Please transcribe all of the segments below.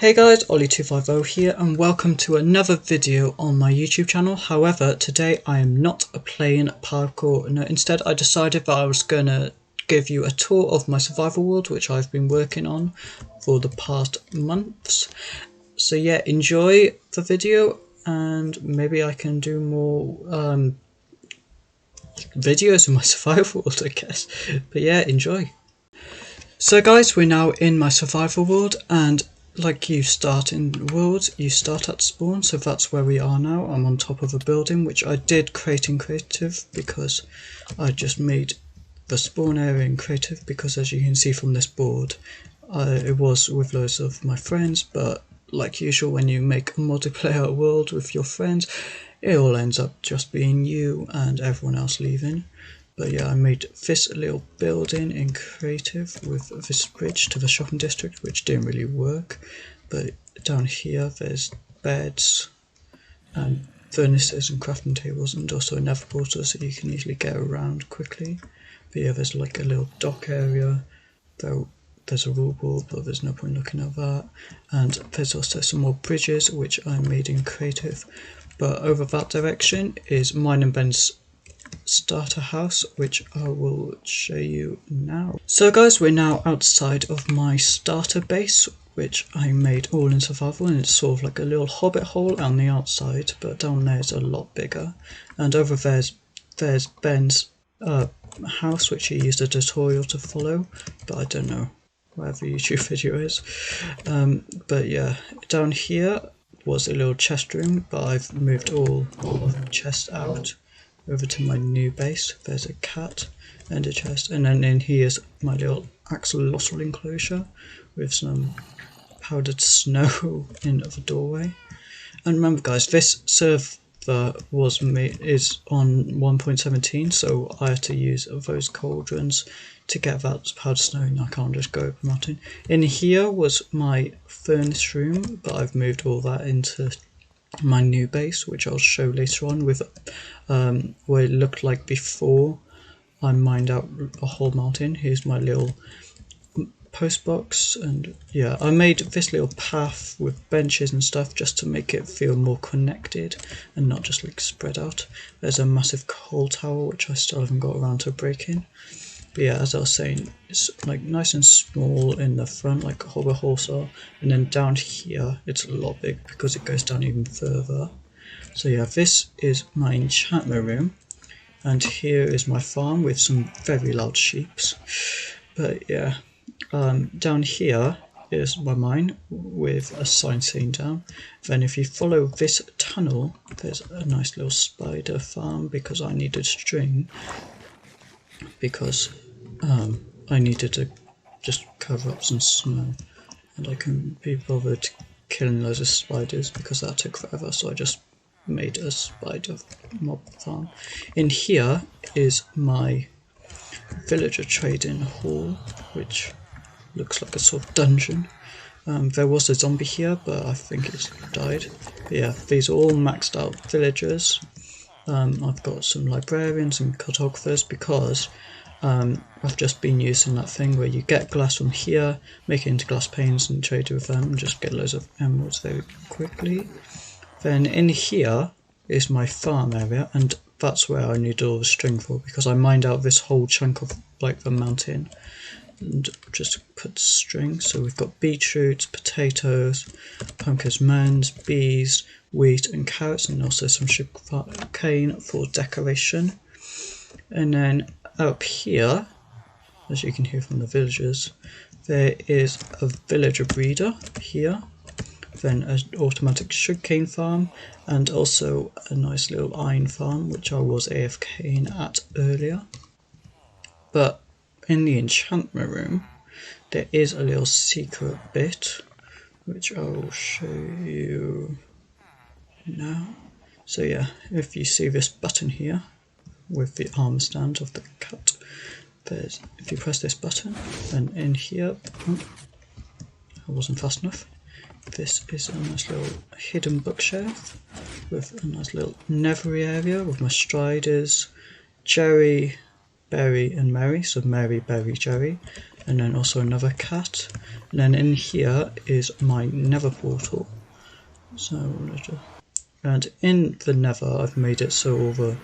Hey guys, Ollie250 here and welcome to another video on my YouTube channel. However, today I am not playing parkour. No, instead I decided that I was going to give you a tour of my survival world, which I've been working on for the past months. So yeah, enjoy the video and maybe I can do more videos in my survival world, I guess. But yeah, enjoy. So guys, we're now in my survival world, and like you start in worlds, you start at spawn, so that's where we are now. I'm on top of a building, which I did create in creative because I just made the spawn area in creative because, as you can see from this board, it was with loads of my friends, but like usual when you make a multiplayer world with your friends, it all ends up just being you and everyone else leaving. But yeah, I made this little building in creative with this bridge to the shopping district, which didn't really work. But down here there's beds and furnaces and crafting tables, and also a nether portal so you can easily get around quickly. But yeah, there's like a little dock area, though there's a rule board, but there's no point looking at that. And there's also some more bridges which I made in creative. But over that direction is mine and Ben's starter house, which I will show you now. So guys, we're now outside of my starter base, which I made all in survival, and it's sort of like a little hobbit hole on the outside, but down there is a lot bigger. And over there's Ben's house, which he used a tutorial to follow, but I don't know whatever YouTube video is. But yeah, down here was a little chest room, but I've moved all of the chests out over to my new base. There's a cat and a chest, and then in here's my little axolotl enclosure with some powdered snow in the doorway. And remember guys, this server is on 1.17, so I had to use those cauldrons to get that powdered snow, and I can't just go up a mountain. In here was my furnace room, but I've moved all that into my new base, which I'll show later on, with what it looked like before I mined out a whole mountain. Here's my little post box, and yeah, I made this little path with benches and stuff just to make it feel more connected and not just like spread out. There's a massive coal tower which I still haven't got around to breaking. But yeah, as I was saying, it's like nice and small in the front, like a hobbit horse are, and then down here it's a lot big because it goes down even further. So yeah, this is my enchantment room, and here is my farm with some very large sheeps. But yeah, down here is my mine with a sign saying down. Then if you follow this tunnel, there's a nice little spider farm because I needed string, because I needed to just cover up some snow, and I couldn't be bothered killing loads of spiders because that took forever, so I just made a spider mob farm. In here is my villager trading hall, which looks like a sort of dungeon. There was a zombie here, but I think it's died. But yeah, these are all maxed out villagers. I've got some librarians and cartographers because I've just been using that thing where you get glass from here, make it into glass panes and trade with them and just get loads of emeralds very quickly. Then in here is my farm area, and that's where I need all the string for because I mined out this whole chunk of like the mountain and just put string. So we've got beetroots, potatoes, pumpkins, melons, bees, wheat and carrots, and also some sugar cane for decoration. And then up here, as you can hear from the villagers, there is a villager breeder here, then an automatic sugarcane farm, and also a nice little iron farm which I was AFKing at earlier. But in the enchantment room there is a little secret bit which I will show you now. So yeah, if you see this button here with the arm stand of the cat, if you press this button, and in here, I wasn't fast enough, this is a nice little hidden bookshelf with a nice little nethery area with my striders, Jerry, Berry and Mary, so Mary, Berry, Jerry, and then also another cat, and then in here is my nether portal. So and in the nether I've made it so all the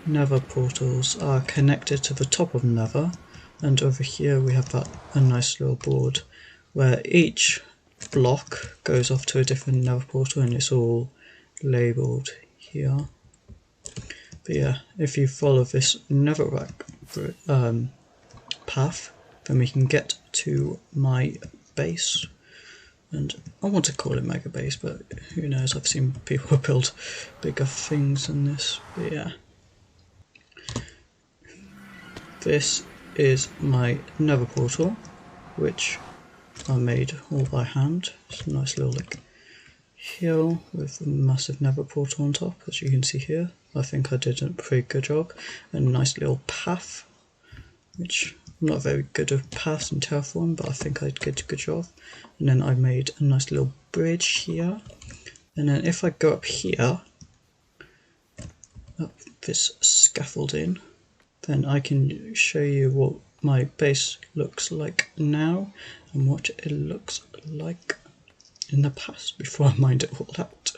nether portals are connected to the top of nether, and over here we have a nice little board where each block goes off to a different nether portal, and it's all labelled here. But yeah, if you follow this netherrack path, then we can get to my base. And I want to call it mega base, but who knows, I've seen people build bigger things than this. But yeah, this is my nether portal, which I made all by hand. It's a nice little like hill with a massive nether portal on top, as you can see here. I think I did a pretty good job. And a nice little path, which I'm not very good at paths in Terraform, but I think I did a good job. And then I made a nice little bridge here. And then if I go up here, up this scaffolding, then I can show you what my base looks like now and what it looks like in the past before I mined it all out.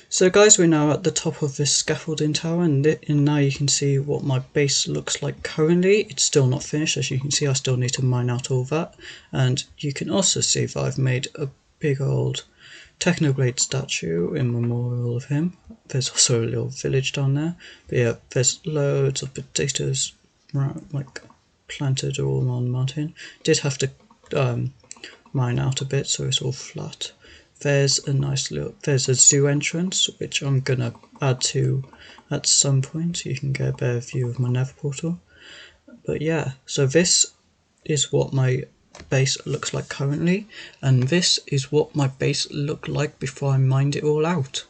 So guys, we're now at the top of this scaffolding tower, and now you can see what my base looks like currently. It's still not finished, as you can see. I still need to mine out all that, and you can also see that I've made a big old Technoblade statue in memorial of him. There's also a little village down there, but yeah, there's loads of potatoes like planted all on the mountain. Did have to mine out a bit so it's all flat. There's a zoo entrance which I'm gonna add to at some point so you can get a better view of my nether portal. But yeah, so this is what my base looks like currently, and this is what my base looked like before I mined it all out.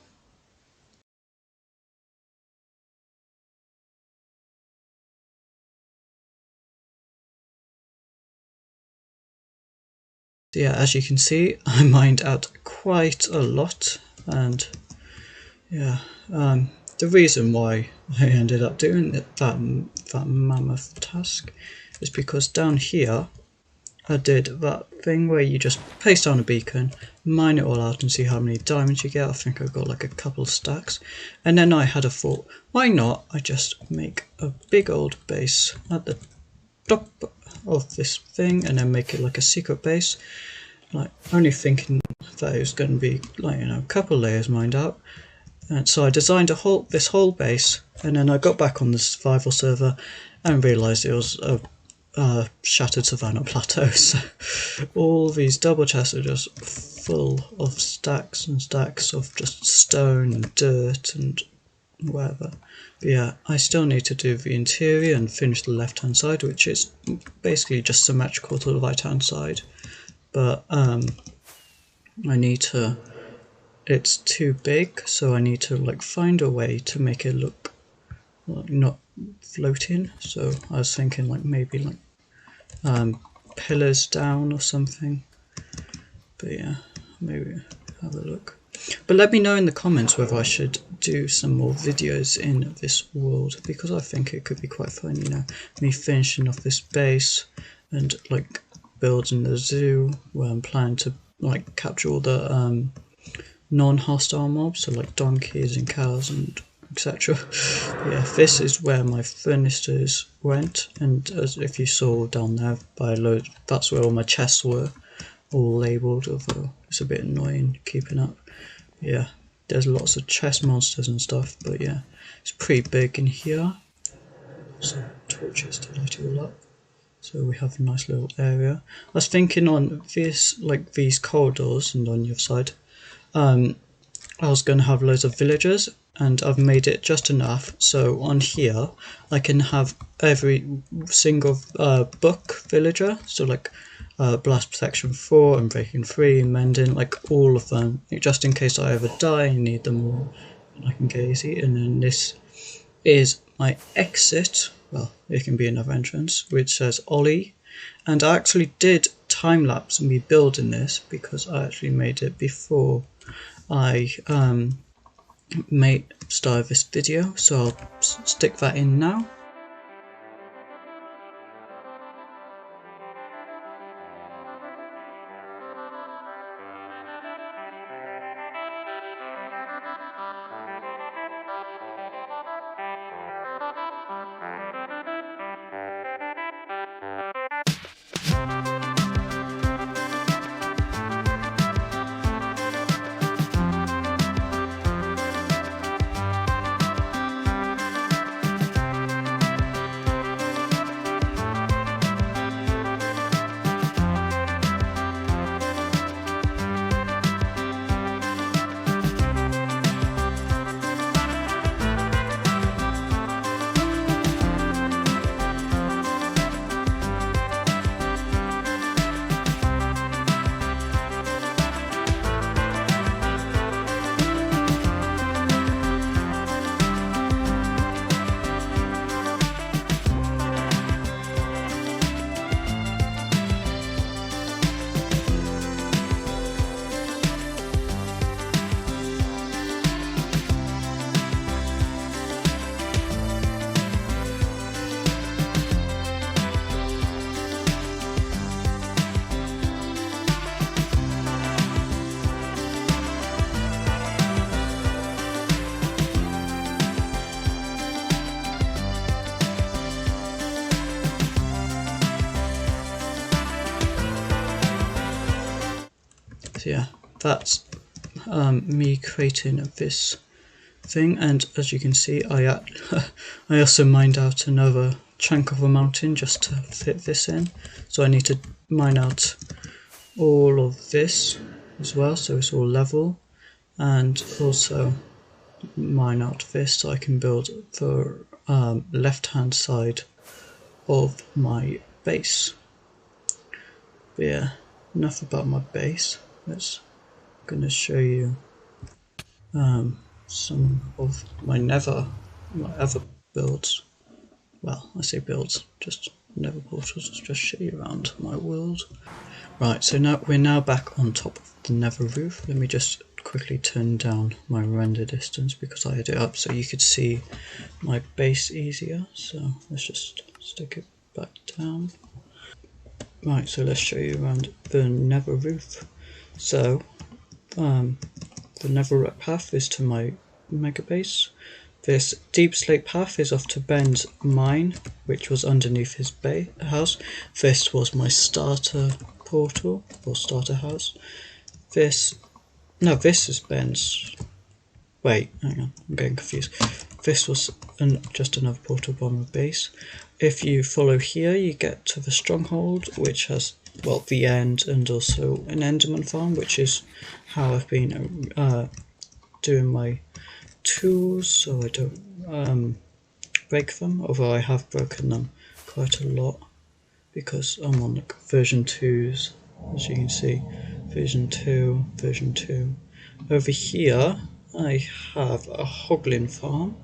So yeah, as you can see, I mined out quite a lot, and yeah, the reason why I ended up doing that mammoth task is because down here I did that thing where you just place down a beacon, mine it all out and see how many diamonds you get. I think I got like a couple of stacks, and then I had a thought, why not I just make a big old base at the top of this thing and then make it like a secret base, like only thinking that it was going to be like, you know, a couple of layers mined out. And so I designed this whole base, and then I got back on the survival server and realised it was a shattered savanna plateau. So all these double chests are just full of stacks and stacks of just stone and dirt and whatever. But yeah, I still need to do the interior and finish the left hand side, which is basically just symmetrical to the right hand side. But I need to, it's too big, so I need to like find a way to make it look like not floating. So I was thinking like maybe like pillars down or something. But yeah, maybe have a look. But let me know in the comments whether I should do some more videos in this world, because I think it could be quite fun, you know, me finishing off this base and like building the zoo where I'm planning to like capture all the non-hostile mobs, so like donkeys and cows and etc. Yeah, this is where my furnisters went, and as if you saw down there by load, that's where all my chests were, all labelled, although it's a bit annoying keeping up. Yeah, there's lots of chest monsters and stuff, but yeah, it's pretty big in here. So torches to light it all up. So we have a nice little area. I was thinking on this, like these corridors and on your side, I was going to have loads of villagers, and I've made it just enough so on here I can have every single book villager, so like blast protection 4 and breaking 3 and mending, like all of them, just in case I ever die and need them all, and I can get easy. And then this is my exit, well, it can be another entrance, which says Ollie, and I actually did time-lapse me building this because I actually made it before I started this video, so I'll stick that in now. So yeah, that's me creating this thing, and as you can see, I also mined out another chunk of a mountain just to fit this in. So I need to mine out all of this as well, so it's all level, and also mine out this so I can build the left hand side of my base. But yeah, enough about my base. I'm gonna show you some of my other builds. Well, I say builds, just nether portals, to just show you around my world. Right, so now we're back on top of the nether roof. Let me just quickly turn down my render distance because I had it up so you could see my base easier. So let's just stick it back down. Right, so let's show you around the nether roof. So the netherrack path is to my mega base. This deep slate path is off to Ben's mine, which was underneath his house. This was my starter portal, or starter house. This is Ben's. Wait, hang on, I'm getting confused. This was just another portal by my base. If you follow here, you get to the stronghold, which has, well, the end and also an enderman farm, which is how I've been doing my tools so I don't break them, although I have broken them quite a lot because I'm on like version 2s, as you can see, version 2, version 2. Over here I have a hoglin farm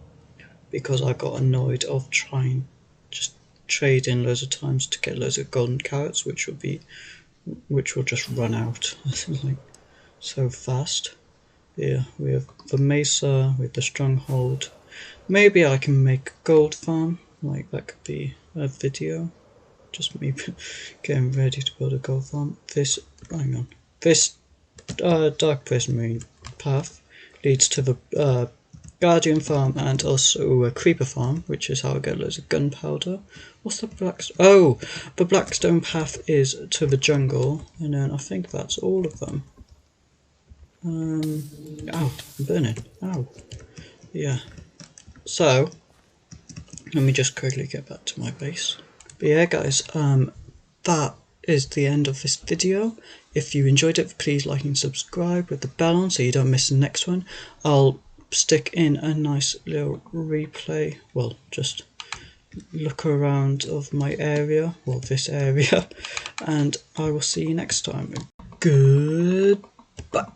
because I got annoyed of trying just trading loads of times to get loads of golden carrots, which will just run out like so fast. Yeah, we have the mesa with the stronghold. Maybe I can make a gold farm, like that could be a video. Just me getting ready to build a gold farm. This dark prismarine path leads to the guardian farm and also a creeper farm, which is how I get loads of gunpowder. What's the oh, the blackstone path is to the jungle, and then I think that's all of them. Oh, I'm burning. Ow. Yeah. So, let me just quickly get back to my base. But yeah, guys, that is the end of this video. If you enjoyed it, please like and subscribe with the bell on so you don't miss the next one. I'll stick in a nice little replay. Well, just look around of my area, well, this area, and I will see you next time. Goodbye.